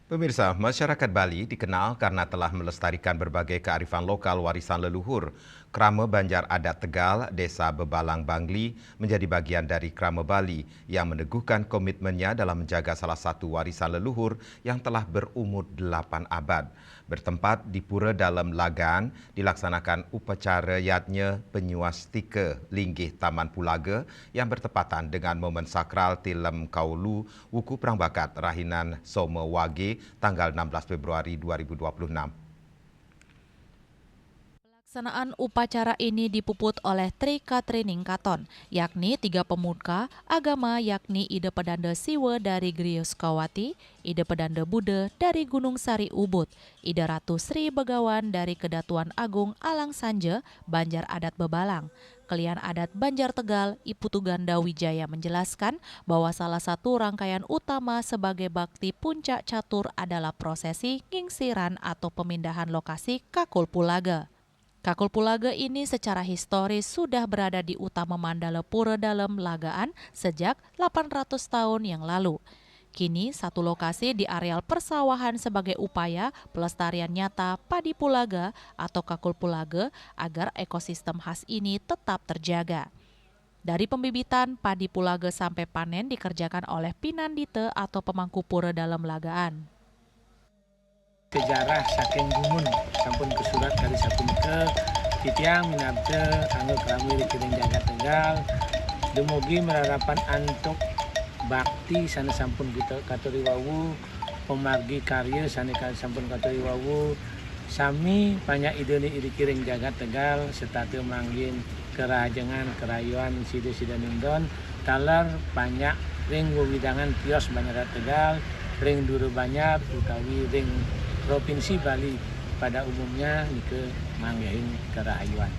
Pemirsa, masyarakat Bali dikenal karena telah melestarikan berbagai kearifan lokal warisan leluhur. Krama Banjar Adat Tegal, Desa Bebalang Bangli menjadi bagian dari Krama Bali yang meneguhkan komitmennya dalam menjaga salah satu warisan leluhur yang telah berumur 8 abad. Bertempat di Pura Dalam Lagaan, dilaksanakan upacara yatnya penyuastika linggih Taman Pulaga yang bertepatan dengan momen sakral Tilem Kaulu Wuku Perang Bakat Rahinan Soma Wage tanggal 16 Februari 2026. Pelaksanaan upacara ini dipuput oleh Trika Triningkaton, yakni 3 pemuka agama yakni Ida Pedanda Siwa dari Grius Kawati, Ida Pedanda Buddha dari Gunung Sari Ubud, Ida Ratu Sri Begawan dari Kedatuan Agung Alang Sanja, Banjar Adat Bebalang. Kelian Adat Banjar Tegal, Ipu Tuganda Wijaya menjelaskan bahwa salah satu rangkaian utama sebagai bakti puncak catur adalah prosesi ngingsiran atau pemindahan lokasi Kakul Pulaga. Kakul Pulaga ini secara historis sudah berada di utama Mandala Pura Dalam Lagaan sejak 800 tahun yang lalu. Kini satu lokasi di areal persawahan sebagai upaya pelestarian nyata padi Pulaga atau Kakul Pulaga agar ekosistem khas ini tetap terjaga. Dari pembibitan, padi Pulaga sampai panen dikerjakan oleh Pinandite atau pemangku pura dalam lagaan. Sejarah saking gumun sampun kesurat kali sampun ke titiang minabte anggo kami dikiring jagat Tegal dumugi merarapan antuk bakti sana sampun kita katuri wawu pemargi karya sana sampun katuri wawu sami banyak ide kiring jagat Tegal setatu manggin kerajangan kerayuan sida nindon talar banyak ring widangan kios banyak Tegal ring duru banyak utawi ring Provinsi Bali pada umumnya ke manggahin kerahayuan.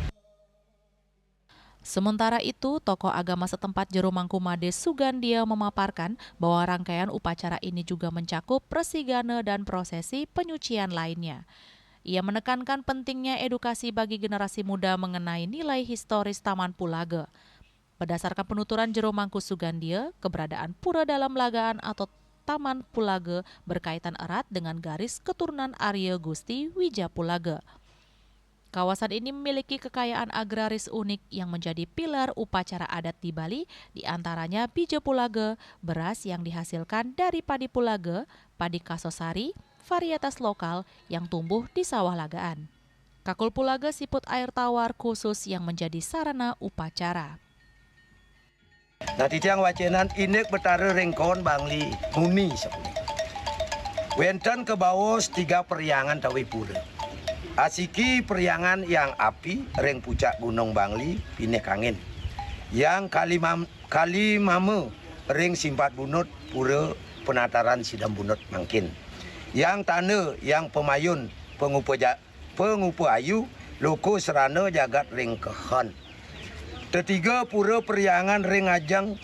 Sementara itu, tokoh agama setempat Jero Mangkumade Sugandia memaparkan bahwa rangkaian upacara ini juga mencakup presigana dan prosesi penyucian lainnya. Ia menekankan pentingnya edukasi bagi generasi muda mengenai nilai historis Taman Pulaga. Berdasarkan penuturan Jero Mangku Sugandia, keberadaan Pura Dalam Lagaan atau Taman Pulaga berkaitan erat dengan garis keturunan Arya Gusti Wijapulaga. Kawasan ini memiliki kekayaan agraris unik yang menjadi pilar upacara adat di Bali, diantaranya bija Pulaga, beras yang dihasilkan dari padi Pulaga, padi Kasosari, varietas lokal yang tumbuh di sawah lagaan. Kakul Pulaga siput air tawar khusus yang menjadi sarana upacara. Nah, titiang wacenan inek betara rengkon Bangli muni sepuluh. Wenten ke bawah 3 periangan tawi pura. Asiki periangan yang api reng puncak Gunung Bangli pinek angin. Yang kali mame reng simpat bunut pura penataran sidam bunut mangkin. Yang tanah yang pemayun pengupa ayu loko serana jagat reng kehon. Ketiga pura periangan ring ajang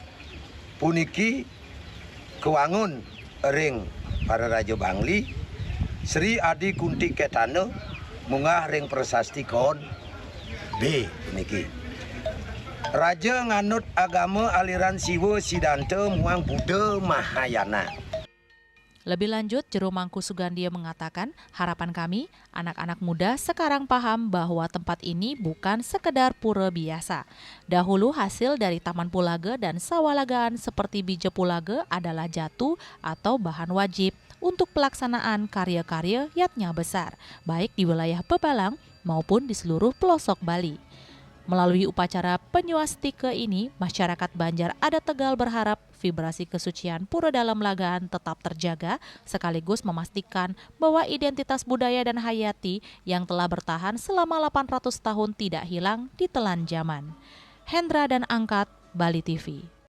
puniki kewangun ring para Raja Bangli Sri Adi Kunti Ketana mungah ring prasasti kon B puniki Raja nganut agama aliran Siwa Sidante muang Buddha Mahayana. Lebih lanjut, Jero Mangku Sugandia mengatakan, harapan kami, anak-anak muda sekarang paham bahwa tempat ini bukan sekedar pura biasa. Dahulu hasil dari Taman Pulaga dan sawalagaan seperti bija Pulaga adalah jatuh atau bahan wajib untuk pelaksanaan karya-karya yatnya besar, baik di wilayah Bebalang maupun di seluruh pelosok Bali. Melalui upacara penyuastika ini, masyarakat Banjar Adat Tegal berharap vibrasi kesucian Pura Dalam Lagaan tetap terjaga, sekaligus memastikan bahwa identitas budaya dan hayati yang telah bertahan selama 800 tahun tidak hilang ditelan zaman. Hendra dan Angkat, Bali TV.